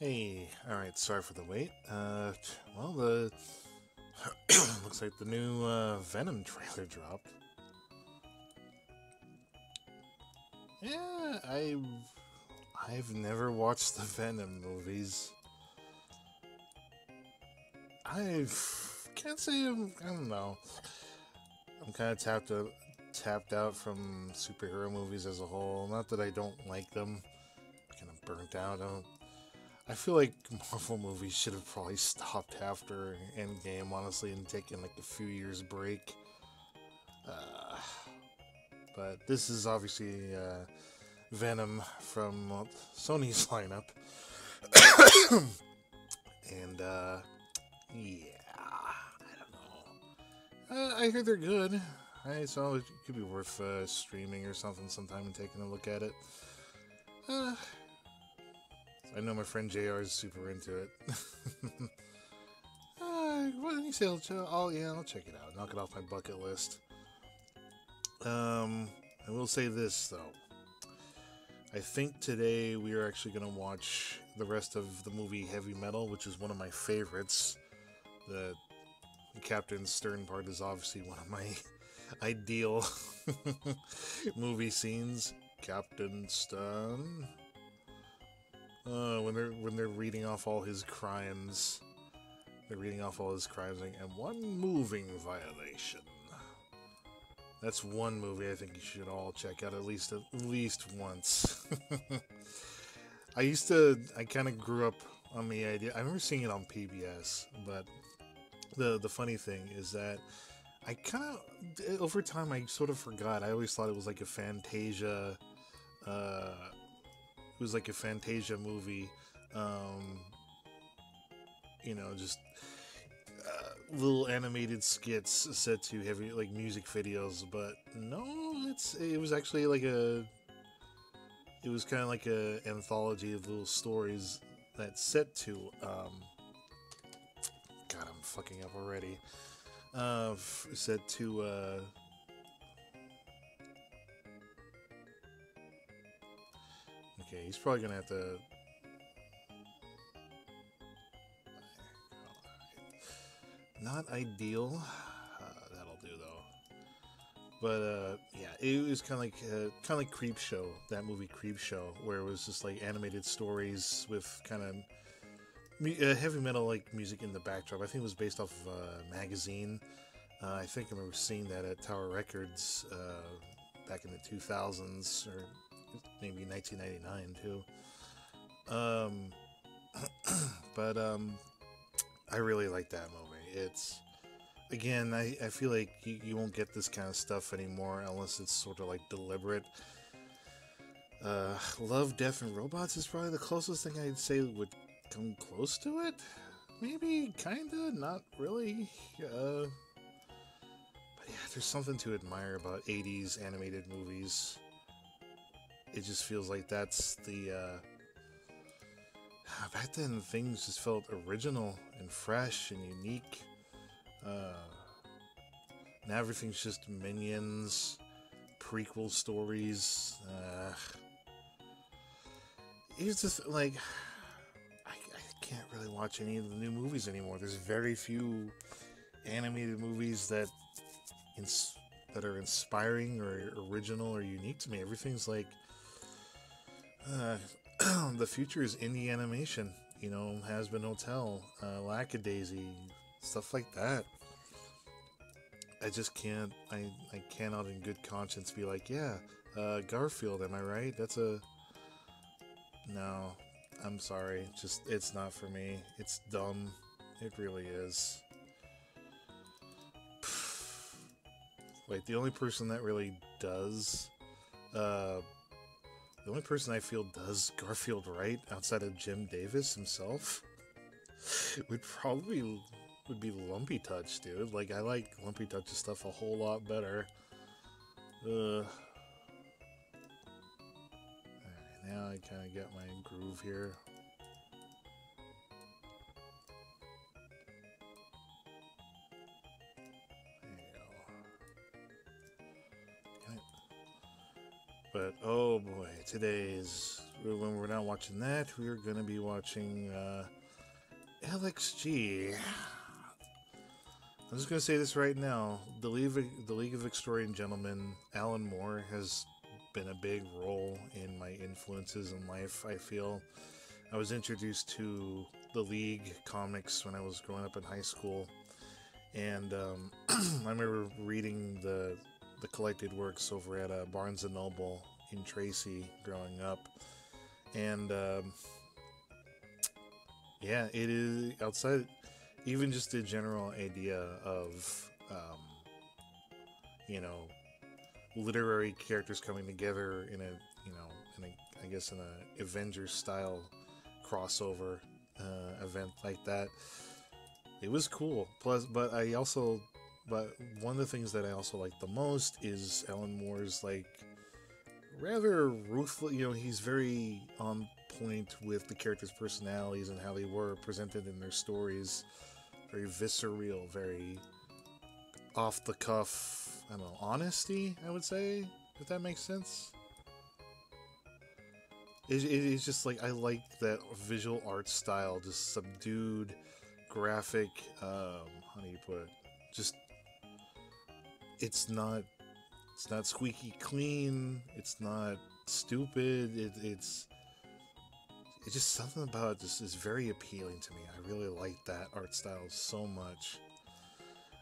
Hey, alright, sorry for the wait. Well, the looks like the new Venom trailer dropped. Yeah, I've never watched the Venom movies. I can't say I don't know. I'm kind of tapped out from superhero movies as a whole. Not that I don't like them. Kind of burnt out. I feel like Marvel movies should have probably stopped after Endgame, honestly, and taken like a few years break. Uh, but this is obviously Venom from Sony's lineup, and yeah, I don't know. I heard they're good. I saw it could be worth streaming or something sometime and taking a look at it. Uh, I know my friend JR is super into it. Well, you say I'll check it out. Knock it off my bucket list. I will say this though. I think today we are actually going to watch the rest of the movie Heavy Metal, which is one of my favorites. The Captain Stern part is obviously one of my ideal movie scenes. Captain Stern. When they're reading off all his crimes. They're reading off all his crimes and one moving violation. That's one movie I think you should all check out at least once. I kind of grew up on the idea. I remember seeing it on PBS, but the funny thing is that I kind of over time I sort of forgot. I always thought it was like a Fantasia. It was like a Fantasia movie. Um, just little animated skits set to heavy like music videos, but no, it was actually like it was kind of like a anthology of little stories that set to God, I'm fucking up already. Set to okay, he's probably gonna have to. Not ideal. That'll do though. But yeah, it was kind of like Creep Show, that movie Creep Show, where it was just like animated stories with kind of heavy metal like music in the backdrop. I think it was based off of a magazine. I think I remember seeing that at Tower Records back in the 2000s or maybe 1999 too. But I really like that movie. It's again, I feel like you won't get this kind of stuff anymore unless it's sort of like deliberate. Love, Death, and Robots is probably the closest thing I'd say would come close to it. Maybe, kinda, not really. But yeah, there's something to admire about 80s animated movies. It just feels like that's the. Back then, things just felt original and fresh and unique. Uh, Now everything's just minions, prequel stories. It's just like I can't really watch any of the new movies anymore. There's very few animated movies that are inspiring or original or unique to me. Everything's like uh, the future is indie animation. Has Been Hotel, Lackadaisy, stuff like that. I just can't. I cannot, in good conscience, be like, yeah, Garfield. Am I right? That's a no. I'm sorry. Just it's not for me. It's dumb. It really is. Like the only person that really does, the only person I feel does Garfield right outside of Jim Davis himself would be Lumpy Touch, dude. Like I like Lumpy Touch's stuff a whole lot better. Alright, now I kind of got my groove here. There you go. But oh boy, today is when we're not watching that, we're gonna be watching LXG. I'm just gonna say this right now: the League of Extraordinary Gentlemen. Alan Moore has been a big role in my influences in life. I feel I was introduced to the League comics when I was growing up in high school, and I remember reading the collected works over at Barnes and Noble in Tracy growing up, and yeah, it is outside. Even just the general idea of, you know, literary characters coming together in a, you know, I guess in a Avengers style crossover event like that, it was cool. Plus, but one of the things that I also like the most is Alan Moore's like rather ruthless. You know, he's very on point with the characters' personalities and how they were presented in their stories. Very visceral, very off the cuff, I don't know, honesty, I would say, if that makes sense. It's just like, I like that visual art style, just subdued, graphic, how do you put it? Just, it's not squeaky clean, it's not stupid, it's just something about it just is very appealing to me. I really like that art style so much.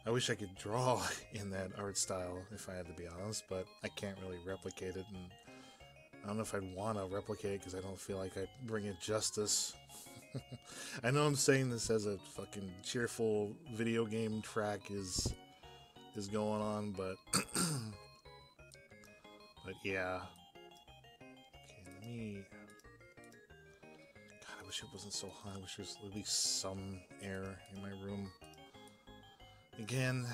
I wish I could draw in that art style, if I had to be honest, but I can't really replicate it, and I don't know if I'd want to replicate it because I don't feel like I bring it justice. I know I'm saying this as a fucking cheerful video game track is going on, but but yeah. Okay, let me. I wish it wasn't so hot. I wish there was at least some air in my room. Again,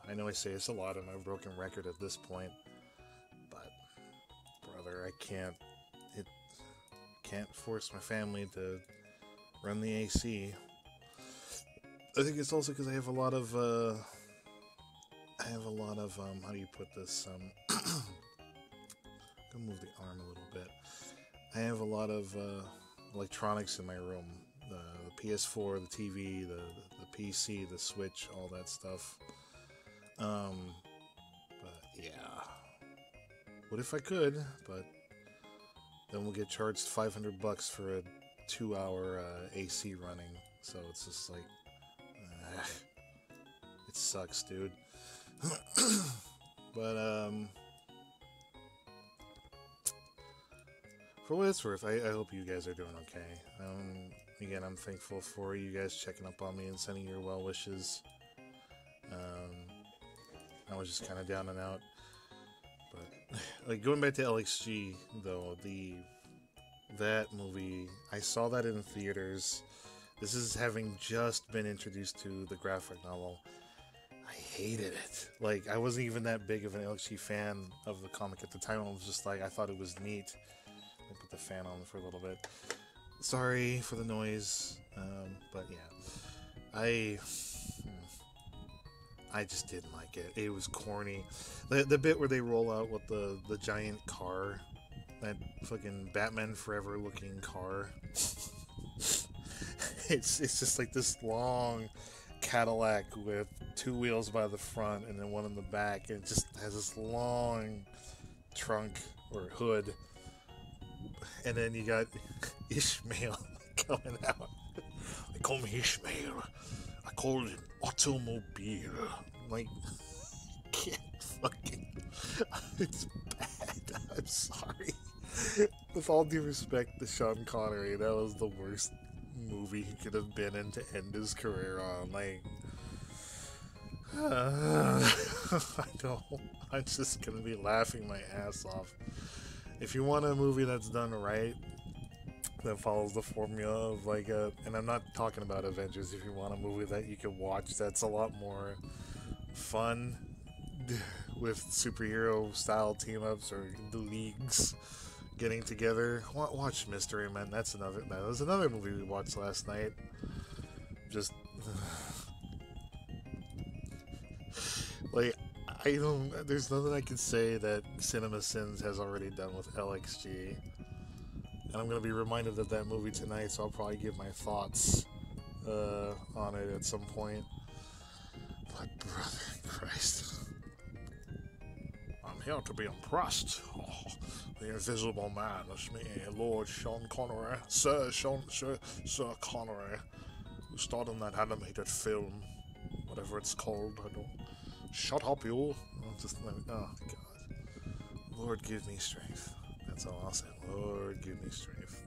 I know I say this a lot on my broken record at this point, but brother, I can't force my family to run the AC. I think it's also because I have a lot of how do you put this? Gonna move the arm a little bit. I have a lot of electronics in my room, the PS4, the TV, the PC, the Switch, all that stuff. But yeah, what if I could? But then we'll get charged $500 for a 2-hour AC running. So it's just like, it sucks, dude. But for what it's worth, I hope you guys are doing okay. Again, I'm thankful for you guys checking up on me and sending your well wishes. I was just kind of down and out. But, like, going back to LXG, though, that movie, I saw that in theaters. This is having just been introduced to the graphic novel. I hated it. Like, I wasn't even that big of an LXG fan of the comic at the time. I was just like, I thought it was neat. Let me put the fan on for a little bit. Sorry for the noise, but yeah, I just didn't like it. It was corny. The bit where they roll out with the giant car, that fucking Batman Forever looking car. it's just like this long Cadillac with 2 wheels by the front and then one in the back, and it just has this long trunk or hood. And then you got Ishmael coming out. I call me Ishmael. I call it an automobile. Like, can't fucking. It's bad. I'm sorry. With all due respect to Sean Connery, that was the worst movie he could have been in to end his career on. Like, I don't. I'm just gonna be laughing my ass off. If you want a movie that's done right, that follows the formula of like and I'm not talking about Avengers, if you want a movie that you can watch that's a lot more fun with superhero style team-ups or the leagues getting together, watch Mystery Men. That was another movie we watched last night. Just like, there's nothing I can say that CinemaSins has already done with LXG. And I'm going to be reminded of that movie tonight, so I'll probably give my thoughts on it at some point. But, brother Christ. I'm here to be impressed. Oh, the Invisible Man. That's me, Lord Sean Connery. Sir Connery. Who starred in that animated film. Whatever it's called. I don't... Shut up, you. Just like, oh, God. Lord, give me strength. That's all I'll say. Lord, give me strength.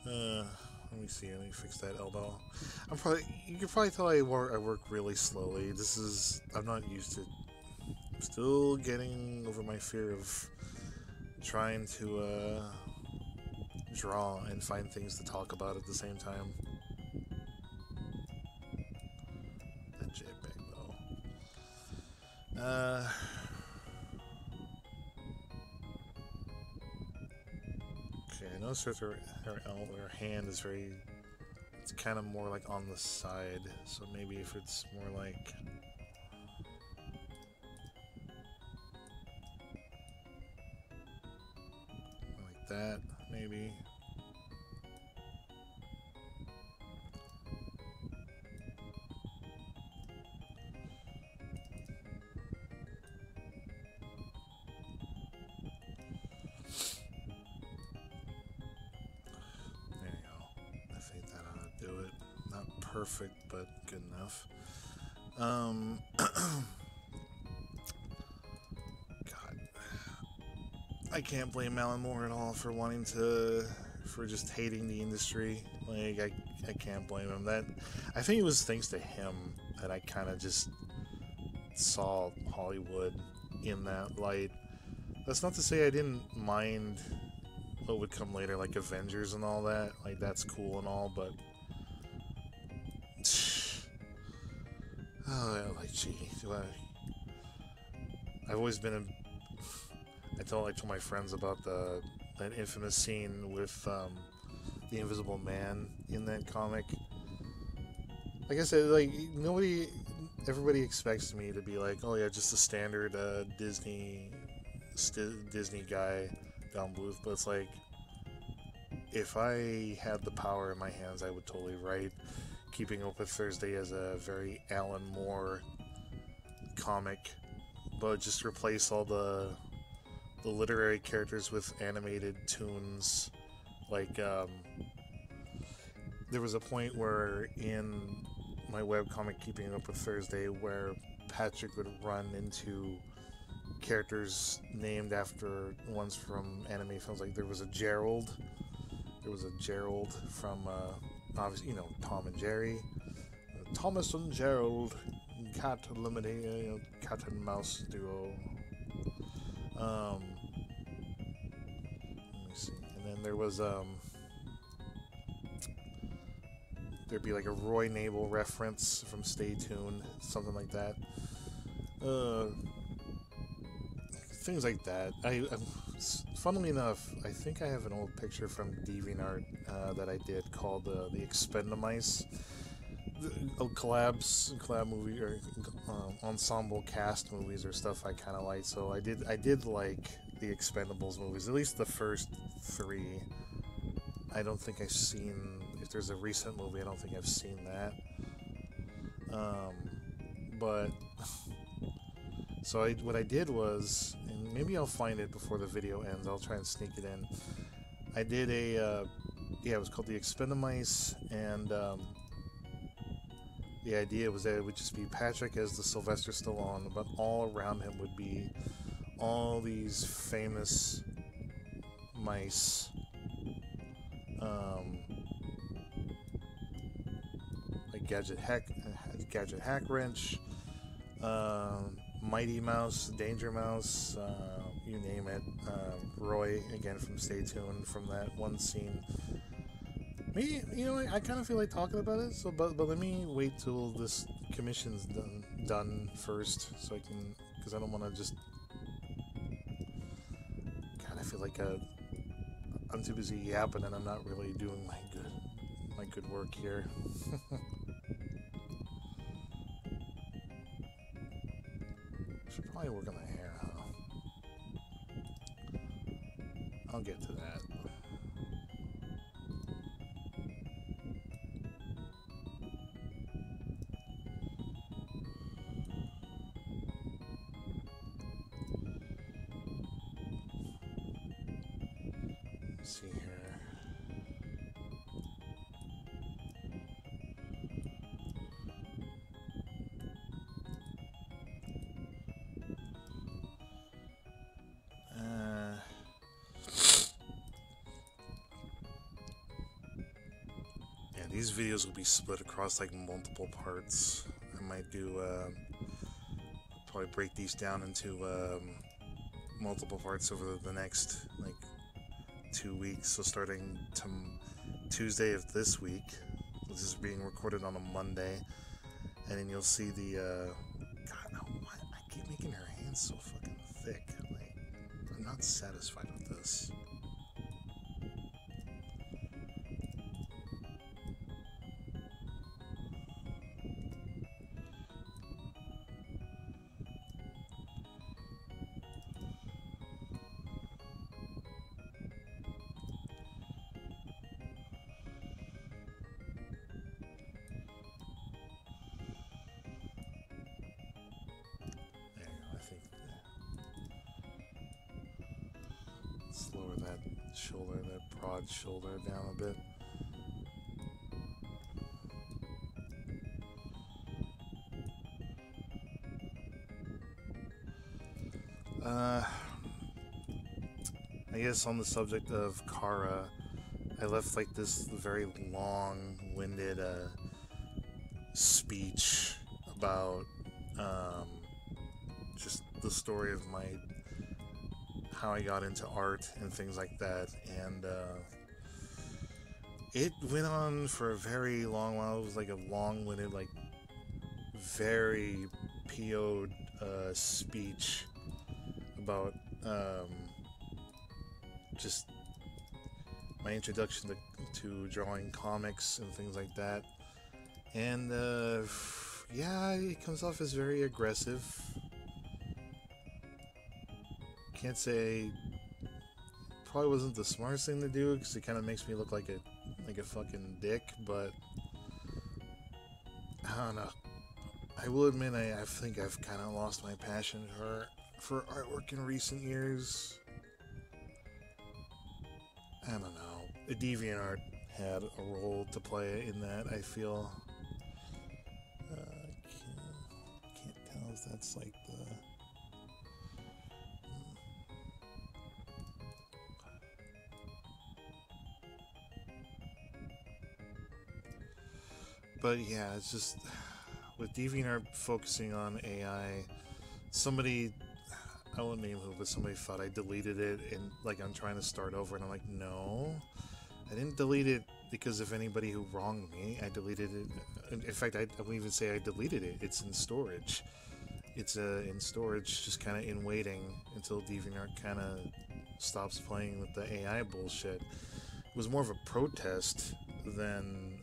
Let me see. Let me fix that elbow. You can probably tell I work really slowly. I'm not used to. I'm still getting over my fear of trying to draw and find things to talk about at the same time. That JPEG though. Okay, I noticed that her hand is very... It's kind of more like on the side, so maybe if it's more like... Like that, maybe. Perfect, but good enough. God, I can't blame Alan Moore at all for for just hating the industry. Like, I can't blame him. I think it was thanks to him that I kind of just saw Hollywood in that light. That's not to say I didn't mind what would come later, like Avengers and all that. Like, that's cool and all, but oh, like, gee, I've always been I told my friends about that infamous scene with the Invisible Man in that comic. Like I said, like, everybody expects me to be like, oh yeah, just a standard Disney guy down blues, but it's like, if I had the power in my hands, I would totally write Keeping Up with Thursday as a very Alan Moore comic, but just replace all the literary characters with animated toons. Like, there was a point where in my webcomic Keeping Up with Thursday where Patrick would run into characters named after ones from anime films. Like, there was a Gerald from obviously, Tom and Jerry, Thomas and Gerald, cat and mouse duo. Let me see. And then there was there'd be like a Roy Nabel reference from Stay Tuned, something like that. Things like that. Funnily enough, I think I have an old picture from DeviantArt that I did called the Expendamice. Collab movie or ensemble cast movies or stuff I kind of like. So I did like the Expendables movies, at least the first 3. I don't think I've seen, if there's a recent movie, I don't think I've seen that. But so what I did was, and maybe I'll find it before the video ends, I'll try and sneak it in. I did it was called the Expendamice, and the idea was that it would just be Patrick as the Sylvester Stallone, but all around him would be all these famous mice. Like Gadget Hack Wrench, Mighty Mouse, Danger Mouse, you name it. Roy, again from Stay Tuned, from that one scene. Me, I kind of feel like talking about it. So, but let me wait till this commission's done first, so I can, because I don't want to just. God, I feel like I'm too busy yapping, and I'm not really doing my good work here. Should probably work on the hair, huh? I'll get to that. Let's see here. These videos will be split across like multiple parts. I might do probably break these down into multiple parts over the next like 2 weeks. So starting Tuesday of this week, this is being recorded on a Monday, and then you'll see the God, no, why I keep making her hands so fucking thick. Like, I'm not satisfied with this. Lower that shoulder, that broad shoulder down a bit. I guess on the subject of Kara, I left like this very long-winded speech about just the story of how I got into art and things like that, and it went on for a very long while. It was like a long-winded, like very PO'd speech about just my introduction to drawing comics and things like that, and yeah, it comes off as very aggressive. Can't say probably wasn't the smartest thing to do because it kind of makes me look like a fucking dick, but I don't know. I will admit I think I've kind of lost my passion for artwork in recent years. I don't know. DeviantArt had a role to play in that, I feel. Can't tell if that's like the... But yeah, it's just with DeviantArt focusing on AI, somebody, I won't name who, but somebody thought I deleted it and like I'm trying to start over, and I'm like, no, I didn't delete it because of anybody who wronged me. I deleted it. In fact, I won't even say I deleted it. It's in storage. It's in storage, just kind of in waiting until DeviantArt kind of stops playing with the AI bullshit. It was more of a protest than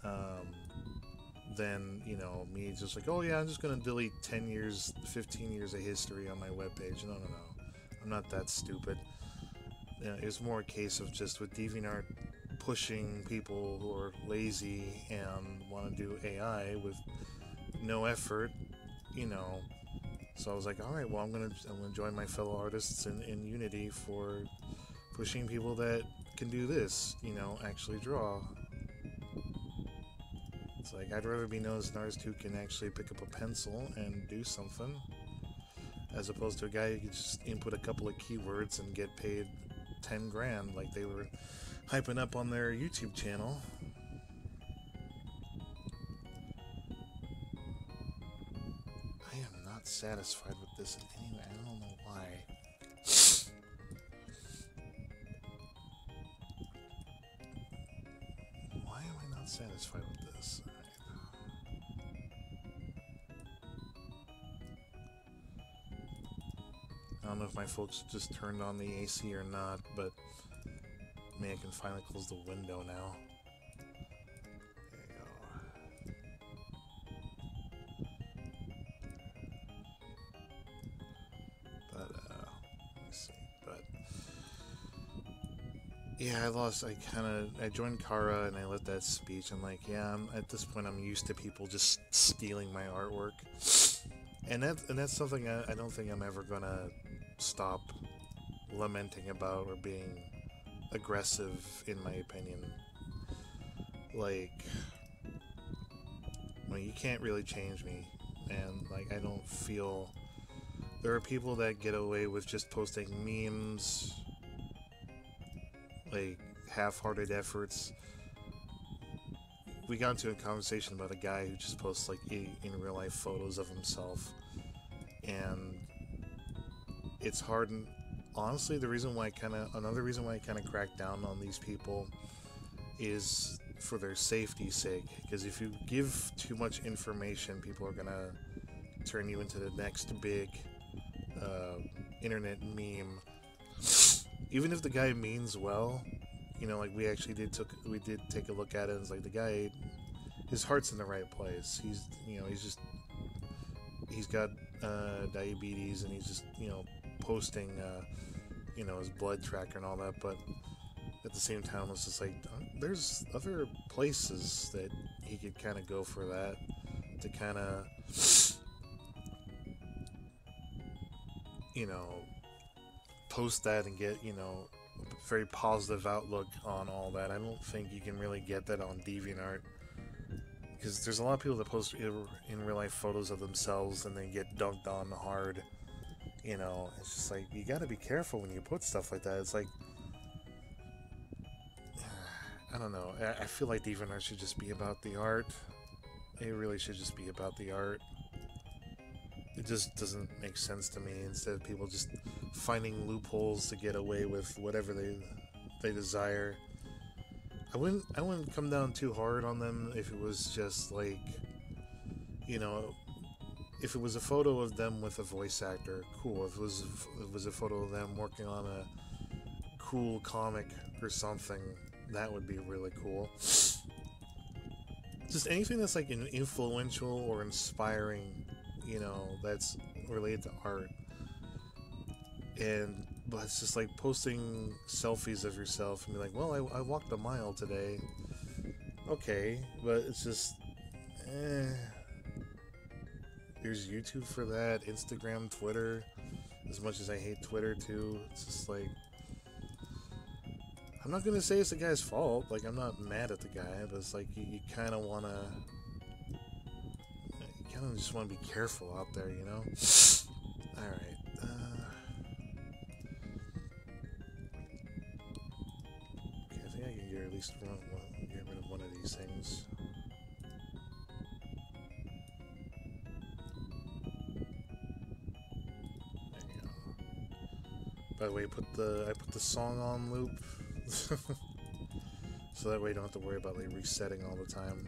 you know, me just like, oh yeah, I'm just gonna delete 10 years, 15 years of history on my webpage. No, I'm not that stupid. It was more a case of just with DeviantArt pushing people who are lazy and want to do AI with no effort, you know. So I was like, all right, well, I'm gonna join my fellow artists in Unity for pushing people that can do this, you know, actually draw. It's like, I'd rather be known as an artist who can actually pick up a pencil and do something, as opposed to a guy who could just input a couple of keywords and get paid 10 grand like they were hyping up on their YouTube channel. I am not satisfied with this in any way. I don't know why. Why am I not satisfied with this? I don't know if my folks just turned on the AC or not, but maybe I can finally close the window now. There you go. yeah, I joined Kara and I let that speech. I'm like, yeah, at this point, I'm used to people just stealing my artwork. And that's something I don't think I'm ever gonna stop lamenting about or being aggressive, in my opinion. Like, well, you can't really change me, and like, I don't feel there are people that get away with just posting memes, like half-hearted efforts. We got into a conversation about a guy who just posts like in real life photos of himself, and it's hard. And honestly, another reason why I kind of crack down on these people is for their safety's sake. Because if you give too much information, people are gonna turn you into the next big internet meme. Even if the guy means well, you know, like we did take a look at it. And it's like the guy, his heart's in the right place. He's got diabetes, and he's just, posting, his blood tracker and all that. But at the same time, it's just like there's other places that he could kind of go for that to kind of, post that and get, a very positive outlook on all that. I don't think you can really get that on DeviantArt, because there's a lot of people that post in real life photos of themselves and they get dunked on hard. It's just like, you gotta be careful when you put stuff like that. It's like, I don't know. I feel like DeviantArt should just be about the art. It really should just be about the art. It just doesn't make sense to me. Instead of people just finding loopholes to get away with whatever they desire. I wouldn't come down too hard on them if it was just like, if it was a photo of them with a voice actor, cool. If it was a photo of them working on a cool comic or something, that would be really cool. Just anything that's like influential or inspiring, that's related to art. But it's just like posting selfies of yourself and be like, well, I walked a mile today. Okay, but it's just, There's YouTube for that, Instagram, Twitter. As much as I hate Twitter too, it's just like, I'm not gonna say it's the guy's fault. Like, I'm not mad at the guy, but it's like you kind of just want to be careful out there, All right. Okay, I think I can get rid of one of these things. There you go. By the way, I put the song on loop, so that way you don't have to worry about like resetting all the time.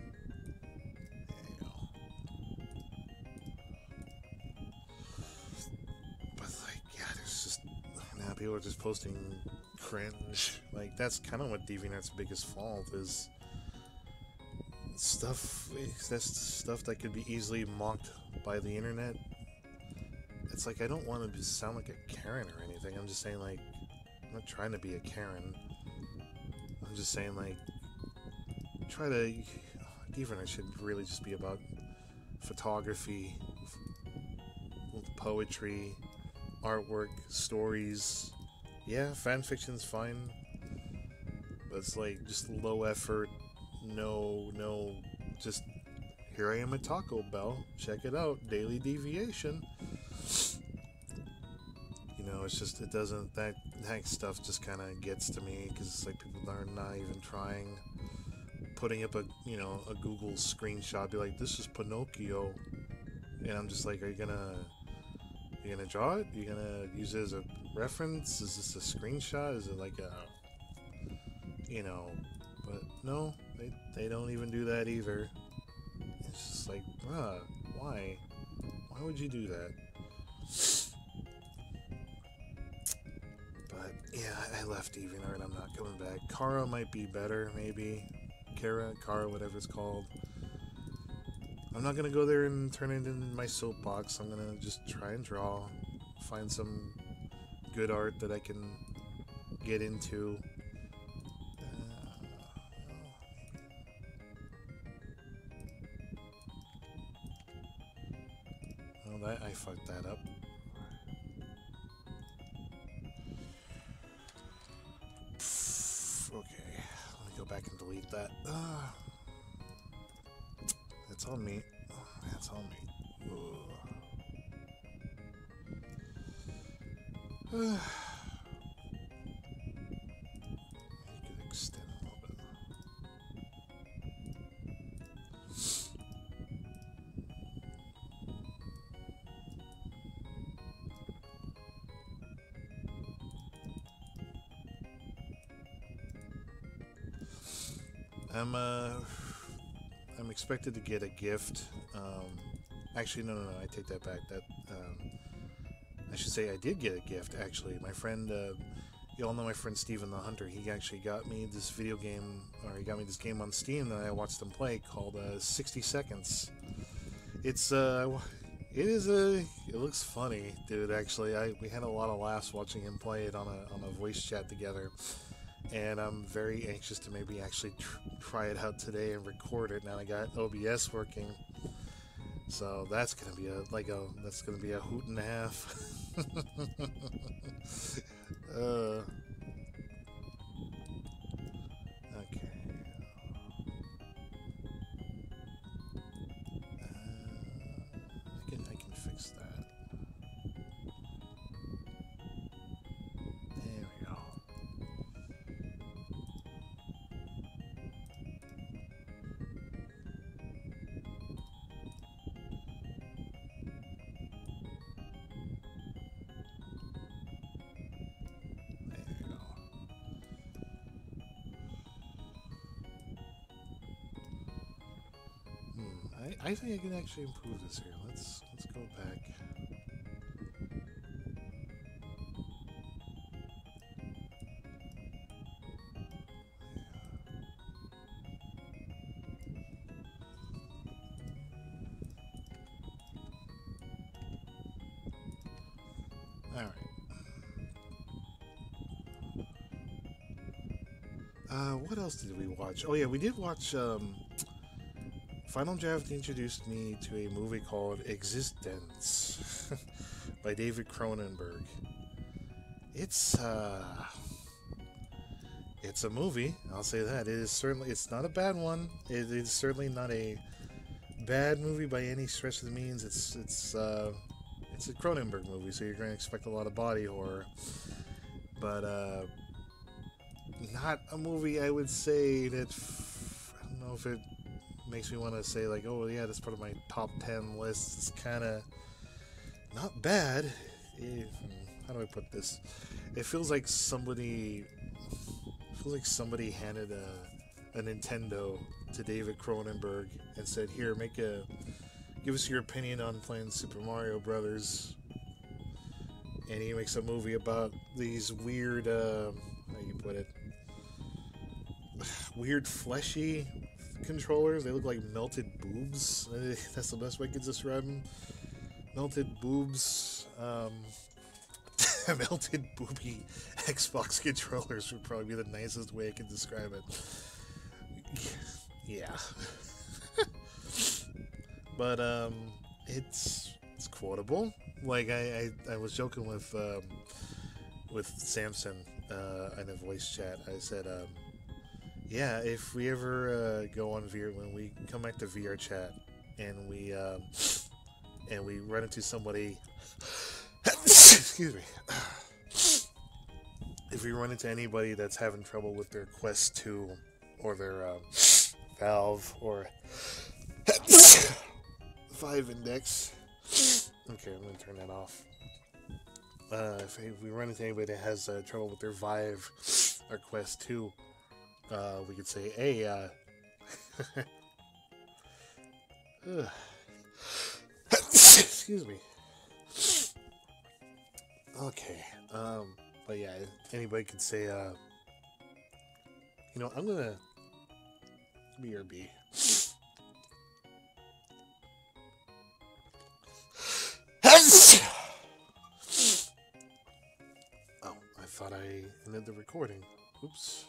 There you go. But like, yeah, there's just now people are just posting cringe. Like, that's kind of what DeviantArt's biggest fault is. That's stuff that could be easily mocked by the internet. It's like, I don't want to sound like a Karen or anything. I'm just saying, like, I'm not trying to be a Karen. I'm just saying, like, DeviantArt should really just be about photography, poetry, artwork, stories. Yeah, fanfiction's fine, but it's like just low effort. No, just here I am at Taco Bell. Check it out, daily deviation. It's just, it doesn't, that stuff just kind of gets to me, because it's like people are not even trying, putting up a Google screenshot, be like, this is Pinocchio, and I'm just like, are you gonna draw it? Are you gonna use it as a reference? Is this a screenshot? Is it like a, but no, they don't even do that either. It's just like, why would you do that? But yeah, I left DeviantArt. I'm not coming back. Kara might be better, maybe. Kara, whatever it's called. I'm not gonna go there and turn it into my soapbox. I'm gonna just try and draw, find some good art that I can get into. I fucked that up. Okay, let me go back and delete that. That's on me. That's on me. You could extend a little bit. I'm expected to get a gift. Actually, no. I take that back. I should say I did get a gift. Actually, my friend, you all know my friend Steven the Hunter. He actually got me this video game, or he got me this game on Steam that I watched him play called 60 Seconds. It looks funny, dude. Actually, we had a lot of laughs watching him play it on a voice chat together. And I'm very anxious to maybe actually try it out today and record it. Now I got OBS working, so that's gonna be a hoot and a half. Okay. I can fix that. There we go. I think I can actually improve this here. Let's go back. All right. What else did we watch? Oh yeah, we did watch. Final Draft introduced me to a movie called Existence by David Cronenberg. It's a movie, I'll say that. It's not a bad one. It is certainly not a bad movie by any stretch of the means. It's a Cronenberg movie, so you're going to expect a lot of body horror. But not a movie I would say that I don't know if it makes me want to say like, oh yeah, that's part of my top 10 list. It's kind of not bad. How do I put this? It feels like somebody handed a Nintendo to David Cronenberg and said, here, give us your opinion on playing Super Mario Brothers. And he makes a movie about these weird, how do you put it? Weird fleshy controllers. They look like melted boobs. That's the best way I could describe them. Melted boobs. Melted booby Xbox controllers would probably be the nicest way I could describe it. Yeah. But it's quotable. Like I was joking with Samson in a voice chat. I said, yeah, if we ever go on VR, when we come back to VR chat, and we run into somebody, excuse me, if we run into anybody that's having trouble with their Quest 2 or their Valve or 5 Index, okay, I'm gonna turn that off. If we run into anybody that has trouble with their Vive or Quest 2. We could say, hey, excuse me. Okay, but yeah, anybody could say, I'm gonna BRB. Oh, I thought I ended the recording. Oops.